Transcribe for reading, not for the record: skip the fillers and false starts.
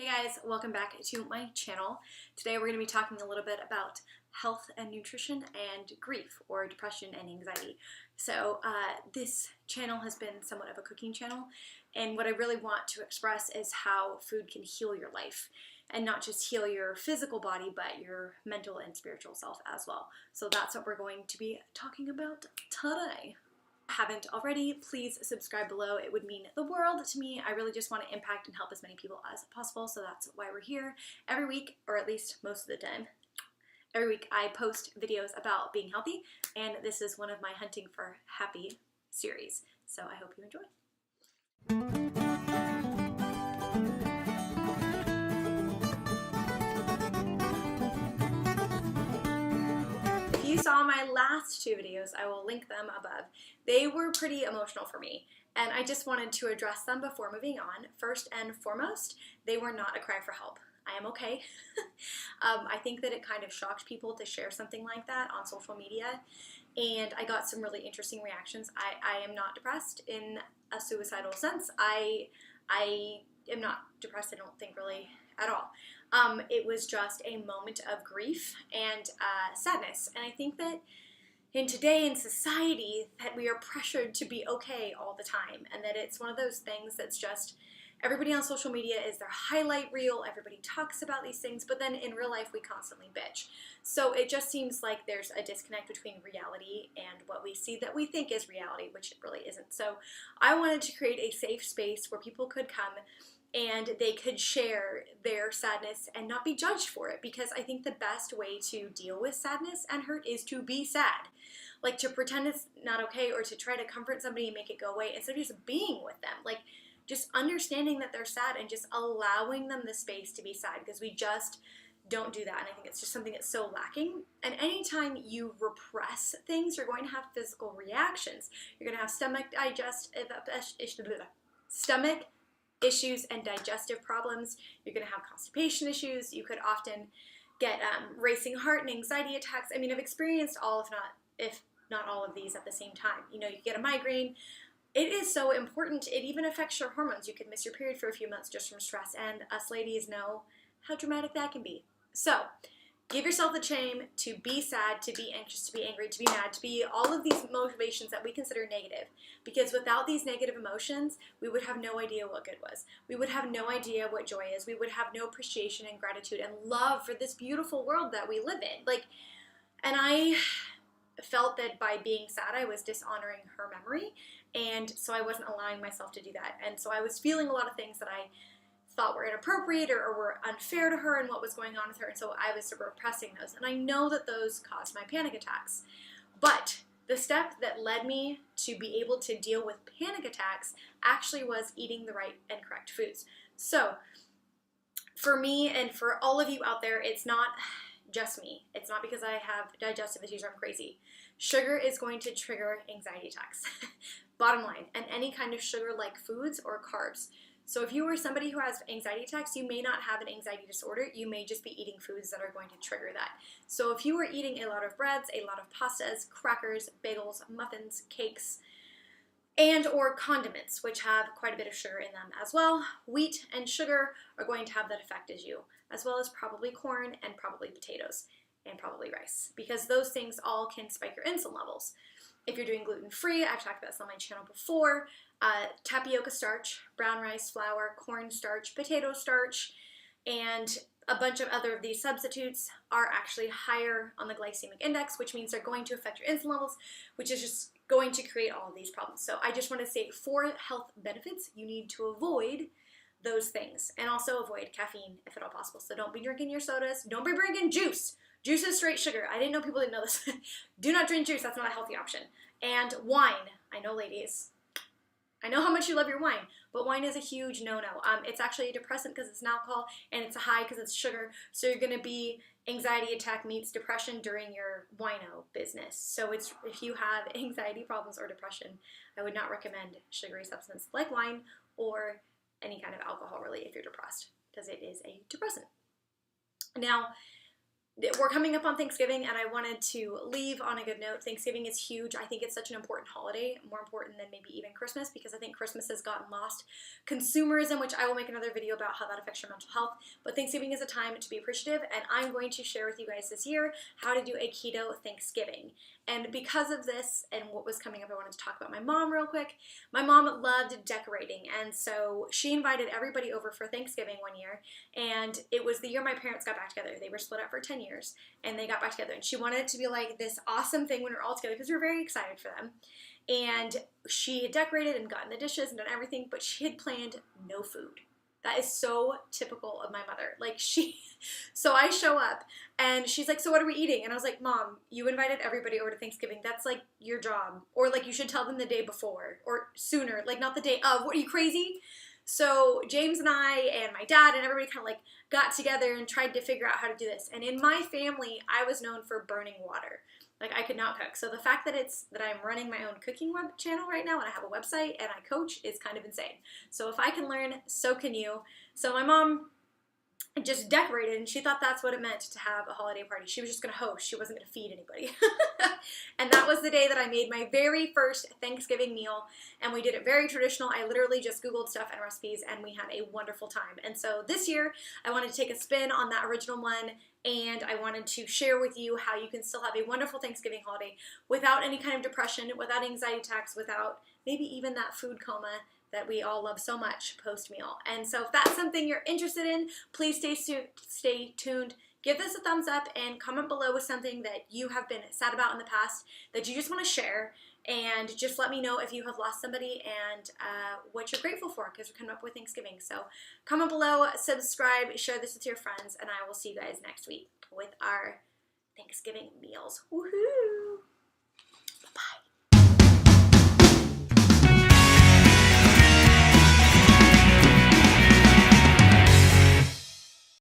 Hey guys, welcome back to my channel. Today we're going to be talking a little bit about health and nutrition and grief or depression and anxiety. So this channel has been somewhat of a cooking channel, and what I really want to express is how food can heal your life and not just heal your physical body but your mental and spiritual self as well. So that's what we're going to be talking about today. Haven't already, please subscribe below. It would mean the world to me. I really just want to impact and help as many people as possible, so that's why we're here every week, or at least most of the time. Every week I post videos about being healthy, and this is one of my Hunting for Happy series, so I hope you enjoy. If you saw my last two videos, I will link them above. They were pretty emotional for me, and I just wanted to address them before moving on. First and foremost, they were not a cry for help. I am okay. I think that it kind of shocked people to share something like that on social media, and I got some really interesting reactions. I am not depressed in a suicidal sense. I am not depressed, I don't think, really at all. It was just a moment of grief and sadness, and I think that in today in society that we are pressured to be okay all the time, and that it's one of those things that's just everybody on social media is their highlight reel, everybody talks about these things, but then in real life we constantly bitch. So it just seems like there's a disconnect between reality and what we see that we think is reality, which it really isn't. So I wanted to create a safe space where people could come and they could share their sadness and not be judged for it, because I think the best way to deal with sadness and hurt is to be sad. Like, to pretend it's not okay or to try to comfort somebody and make it go away instead of just being with them. Like, just understanding that they're sad and just allowing them the space to be sad, because we just don't do that, and I think it's just something that's so lacking. And anytime you repress things, you're going to have physical reactions. You're going to have stomach issues and digestive problems. You're going to have constipation issues. You could often get racing heart and anxiety attacks. I mean, I've experienced all, if not all of these at the same time. You know, you get a migraine. It is so important. It even affects your hormones. You could miss your period for a few months just from stress, and us ladies know how dramatic that can be. So give yourself the shame to be sad, to be anxious, to be angry, to be mad, to be all of these motivations that we consider negative. Because without these negative emotions, we would have no idea what good was. We would have no idea what joy is. We would have no appreciation and gratitude and love for this beautiful world that we live in. And I felt that by being sad, I was dishonoring her memory, and so I wasn't allowing myself to do that. And so I was feeling a lot of things that I thought were inappropriate or were unfair to her and what was going on with her, and so I was sort of repressing those, and I know that those caused my panic attacks. But the step that led me to be able to deal with panic attacks actually was eating the right and correct foods. So for me and for all of you out there, it's not just me. It's not because I have digestive issues or I'm crazy. Sugar is going to trigger anxiety attacks. Bottom line. And any kind of sugar-like foods or carbs. So if you are somebody who has anxiety attacks, you may not have an anxiety disorder. You may just be eating foods that are going to trigger that. So if you are eating a lot of breads, a lot of pastas, crackers, bagels, muffins, cakes, and or condiments, which have quite a bit of sugar in them as well, wheat and sugar are going to have that effect as you, as well as probably corn and probably potatoes and probably rice, because those things all can spike your insulin levels. If you're doing gluten-free, I've talked about this on my channel before, tapioca starch, brown rice flour, corn starch, potato starch, and a bunch of other of these substitutes are actually higher on the glycemic index, which means they're going to affect your insulin levels, which is just going to create all of these problems. So I just want to say, for health benefits, you need to avoid those things, and also avoid caffeine if at all possible. So don't be drinking your sodas. Don't be drinking juice. Juice is straight sugar. I didn't know people didn't know this. Do not drink juice. That's not a healthy option. And wine. I know, ladies. I know how much you love your wine, but wine is a huge no-no. It's actually a depressant because it's an alcohol, and it's a high because it's sugar. So you're going to be anxiety attack meets depression during your wino business. So if you have anxiety problems or depression, I would not recommend sugary substance like wine or any kind of alcohol, really, if you're depressed, because it is a depressant. Now, we're coming up on Thanksgiving, and I wanted to leave on a good note. Thanksgiving is huge. I think it's such an important holiday, more important than maybe even Christmas, because I think Christmas has gotten lost. Consumerism, which I will make another video about how that affects your mental health, but Thanksgiving is a time to be appreciative, and I'm going to share with you guys this year how to do a keto Thanksgiving. And because of this and what was coming up, I wanted to talk about my mom real quick. My mom loved decorating, and so she invited everybody over for Thanksgiving one year, and it was the year my parents got back together. They were split up for 10 years, and they got back together, and she wanted it to be like this awesome thing when we're all together, because we were very excited for them. And she had decorated and gotten the dishes and done everything, but she had planned no food. That is so typical of my mother. Like, so I show up, and she's like, so what are we eating? And I was like, Mom, you invited everybody over to Thanksgiving. That's, like, your job. Or, like, you should tell them the day before, or sooner. Like, not the day of. What, are you crazy? So James and I and my dad and everybody kind of, like, got together and tried to figure out how to do this. And in my family, I was known for burning water. Like, I could not cook. So the fact that I'm running my own cooking web channel right now, and I have a website and I coach, is kind of insane. So if I can learn, so can you. So my mom just decorated, and she thought that's what it meant to have a holiday party. She was just going to host. She wasn't going to feed anybody. And that was the day that I made my very first Thanksgiving meal, and we did it very traditional. I literally just Googled stuff and recipes, and we had a wonderful time. And so this year, I wanted to take a spin on that original one, and I wanted to share with you how you can still have a wonderful Thanksgiving holiday without any kind of depression, without anxiety attacks, without maybe even that food coma that we all love so much post-meal. And so if that's something you're interested in, please stay tuned. Give this a thumbs up and comment below with something that you have been sad about in the past that you just want to share. And just let me know if you have lost somebody and what you're grateful for, because we're coming up with Thanksgiving. So comment below, subscribe, share this with your friends, and I will see you guys next week with our Thanksgiving meals. Woohoo!